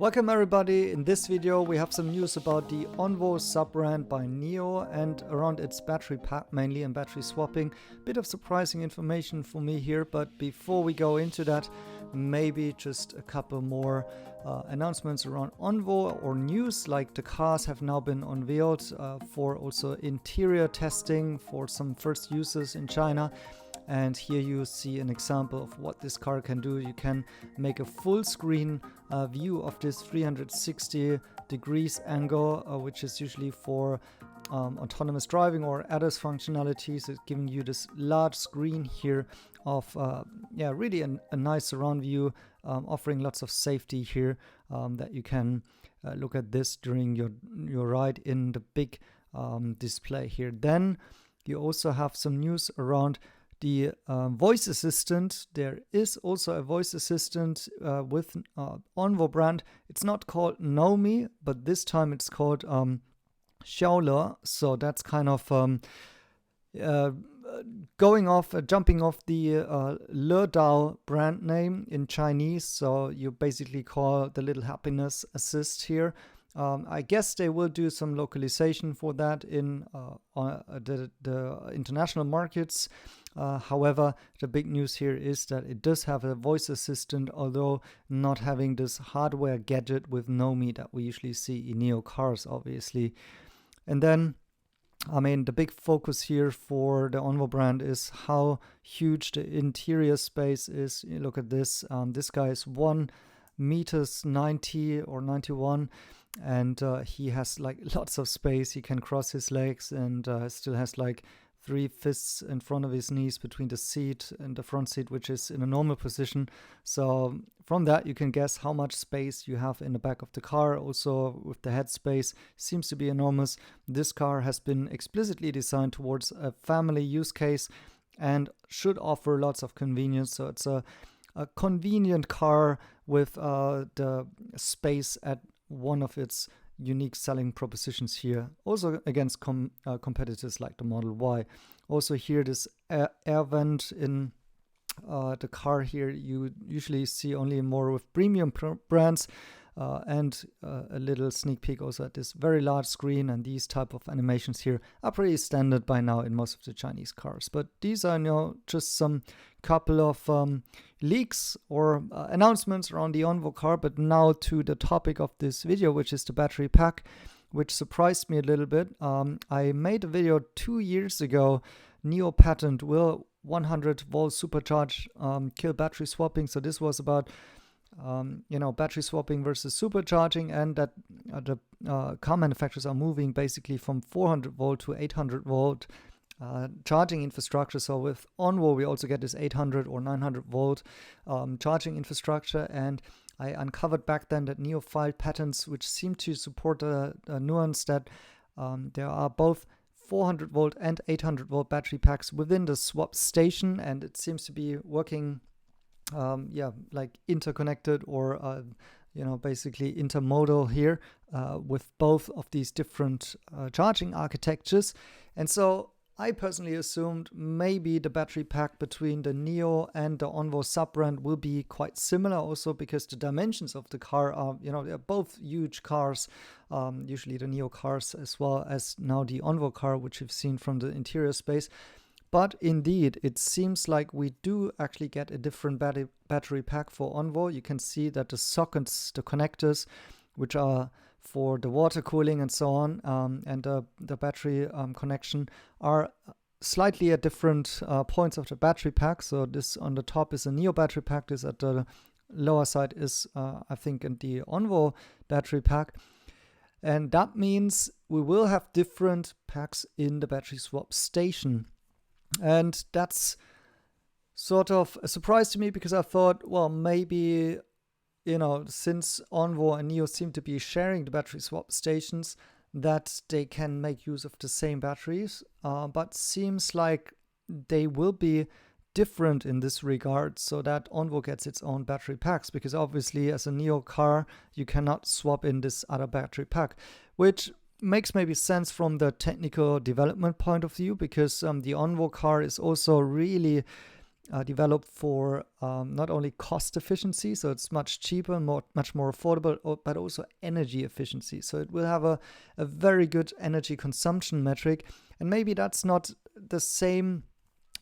Welcome everybody. In this video we have some news about the ONVO sub-brand by NIO and around its battery pack mainly and battery swapping. Bit of surprising information for me here, but before we go into that, maybe just a couple more announcements around ONVO or news, like the cars have now been unveiled for also interior testing for some first users in China. And here you see an example of what this car can do. You can make a full screen view of this 360 degrees angle, which is usually for autonomous driving or ADAS functionalities. It's giving you this large screen here of really a nice surround view, offering lots of safety here, that you can look at this during your ride in the big display here. Then you also have some news around the voice assistant. There is also a voice assistant with ONVO brand. It's not called Nomi, but this time it's called Xiaole. So that's kind of jumping off the Le Dao brand name in Chinese. So you basically call the little happiness assist here. I guess they will do some localization for that in the international markets. However, the big news here is that it does have a voice assistant, although not having this hardware gadget with Nomi that we usually see in NIO cars, obviously. And then, the big focus here for the ONVO brand is how huge the interior space is. You look at this. This guy is 1 meters 90 or 91. And he has like lots of space. He can cross his legs and still has like 3 fists in front of his knees between the seat and the front seat, which is in a normal position. So from that you can guess how much space you have in the back of the car. Also with the head space seems to be enormous. This car has been explicitly designed towards a family use case and should offer lots of convenience. So it's a convenient car with the space at one of its unique selling propositions here, also against competitors like the Model Y. Also here, this air vent in the car here you usually see only more with premium brands, and a little sneak peek also at this very large screen. And these type of animations here are pretty standard by now in most of the Chinese cars. But these are just some couple of leaks or announcements around the ONVO car. But now to the topic of this video, which is the battery pack, which surprised me a little bit. I made a video 2 years ago. NIO patent will 100 volt supercharge kill battery swapping. So this was about battery swapping versus supercharging, and that the car manufacturers are moving basically from 400 volt to 800 volt charging infrastructure. So with ONVO we also get this 800 or 900 volt charging infrastructure, and I uncovered back then that NIO filed patents which seem to support a nuance that there are both 400 volt and 800 volt battery packs within the swap station, and it seems to be working like interconnected or basically intermodal here with both of these different charging architectures. And so I personally assumed maybe the battery pack between the NIO and the ONVO sub-brand will be quite similar, also because the dimensions of the car are, they're both huge cars, usually the NIO cars as well as now the ONVO car, which you've seen from the interior space. But indeed, it seems like we do actually get a different battery pack for ONVO. You can see that the sockets, the connectors, which are for the water cooling and so on, and the battery connection are slightly at different points of the battery pack. So this on the top is a NIO battery pack. This at the lower side is, I think, in the ONVO battery pack. And that means we will have different packs in the battery swap station. And that's sort of a surprise to me, because I thought, well, maybe, since ONVO and NIO seem to be sharing the battery swap stations, that they can make use of the same batteries. But seems like they will be different in this regard, so that ONVO gets its own battery packs, because obviously as a NIO car, you cannot swap in this other battery pack, which makes maybe sense from the technical development point of view, because the ONVO car is also really developed for not only cost efficiency, so it's much cheaper, much more affordable, but also energy efficiency. So it will have a very good energy consumption metric, and maybe that's not the same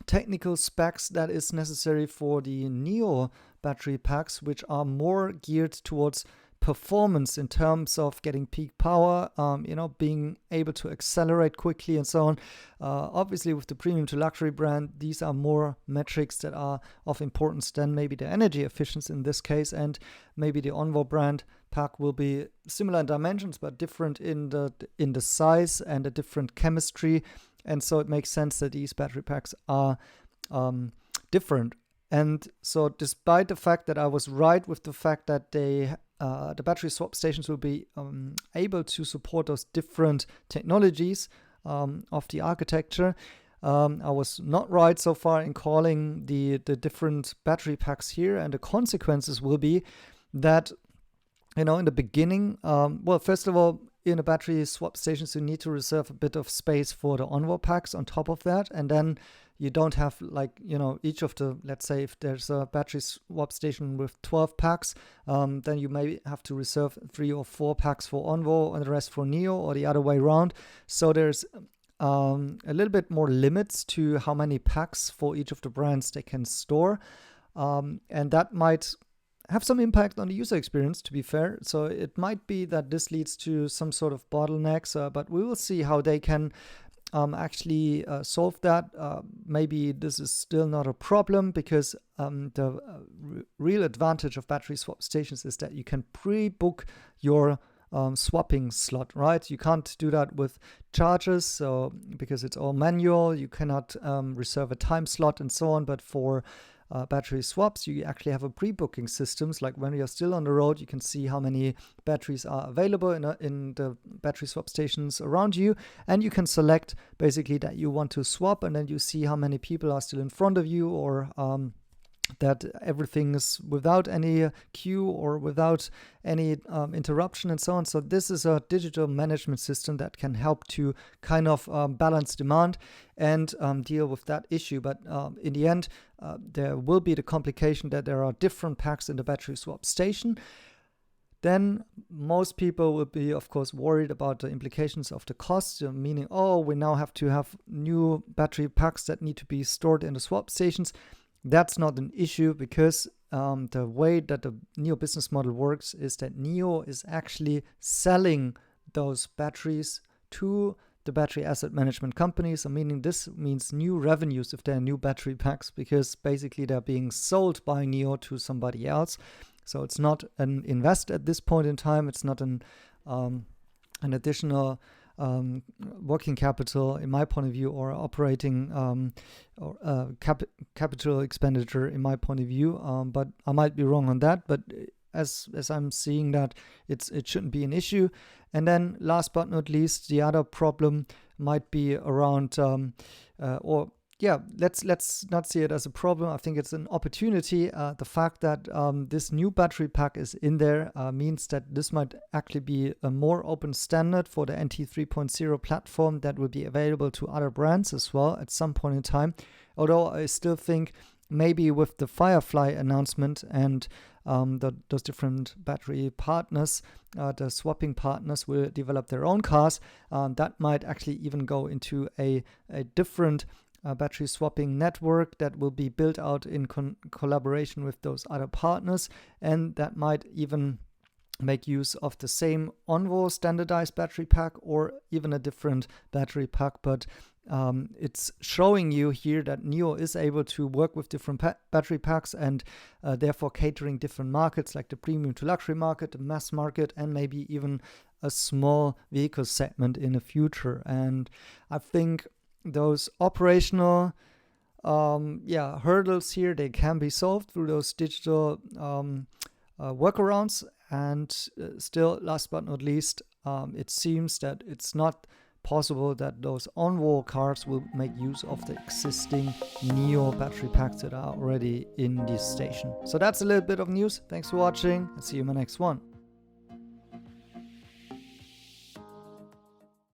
technical specs that is necessary for the NIO battery packs, which are more geared towards performance in terms of getting peak power, being able to accelerate quickly and so on. Obviously, with the premium to luxury brand, these are more metrics that are of importance than maybe the energy efficiency in this case, and maybe the ONVO brand pack will be similar in dimensions but different in the size and a different chemistry, and so it makes sense that these battery packs are different. And so despite the fact that I was right with the fact that the battery swap stations will be able to support those different technologies of the architecture, I was not right so far in calling the different battery packs here, and the consequences will be that, in the beginning, first of all, in a battery swap stations, you need to reserve a bit of space for the ONVO packs on top of that, and then you don't have each of the, let's say if there's a battery swap station with 12 packs, then you may have to reserve 3 or 4 packs for ONVO and the rest for NIO, or the other way around. So there's a little bit more limits to how many packs for each of the brands they can store, and that might have some impact on the user experience, to be fair. So it might be that this leads to some sort of bottlenecks, but we will see how they can actually solve that. Maybe this is still not a problem, because the real advantage of battery swap stations is that you can pre-book your swapping slot, right? You can't do that with chargers, so because it's all manual, you cannot reserve a time slot and so on. But for battery swaps, you actually have a pre-booking systems. Like when you're still on the road, you can see how many batteries are available in the battery swap stations around you, and you can select basically that you want to swap, and then you see how many people are still in front of you, or that everything is without any queue or without any interruption and so on. So this is a digital management system that can help to kind of balance demand and deal with that issue. But in the end, there will be the complication that there are different packs in the battery swap station. Then most people will be, of course, worried about the implications of the cost, meaning, we now have to have new battery packs that need to be stored in the swap stations. That's not an issue, because the way that the NIO business model works is that NIO is actually selling those batteries to the battery asset management companies. So meaning this means new revenues if there are new battery packs, because basically they're being sold by NIO to somebody else. So it's not an invest at this point in time. It's not an additional working capital, in my point of view, or operating capital expenditure, in my point of view. But I might be wrong on that. But as I'm seeing that, it shouldn't be an issue. And then last but not least, the other problem might be around let's not see it as a problem. I think it's an opportunity. The fact that this new battery pack is in there means that this might actually be a more open standard for the NT 3.0 platform that will be available to other brands as well at some point in time. Although I still think maybe with the Firefly announcement and those different battery partners, the swapping partners will develop their own cars. That might actually even go into a different battery swapping network that will be built out in collaboration with those other partners, and that might even make use of the same ONVO standardized battery pack or even a different battery pack. But it's showing you here that NIO is able to work with different battery packs, and therefore catering different markets like the premium to luxury market, the mass market, and maybe even a small vehicle segment in the future. And I think those operational hurdles here, they can be solved through those digital workarounds. And still, last but not least, it seems that it's not possible that those ONVO cars will make use of the existing NIO battery packs that are already in this station. So that's a little bit of news. Thanks for watching, and see you in my next one.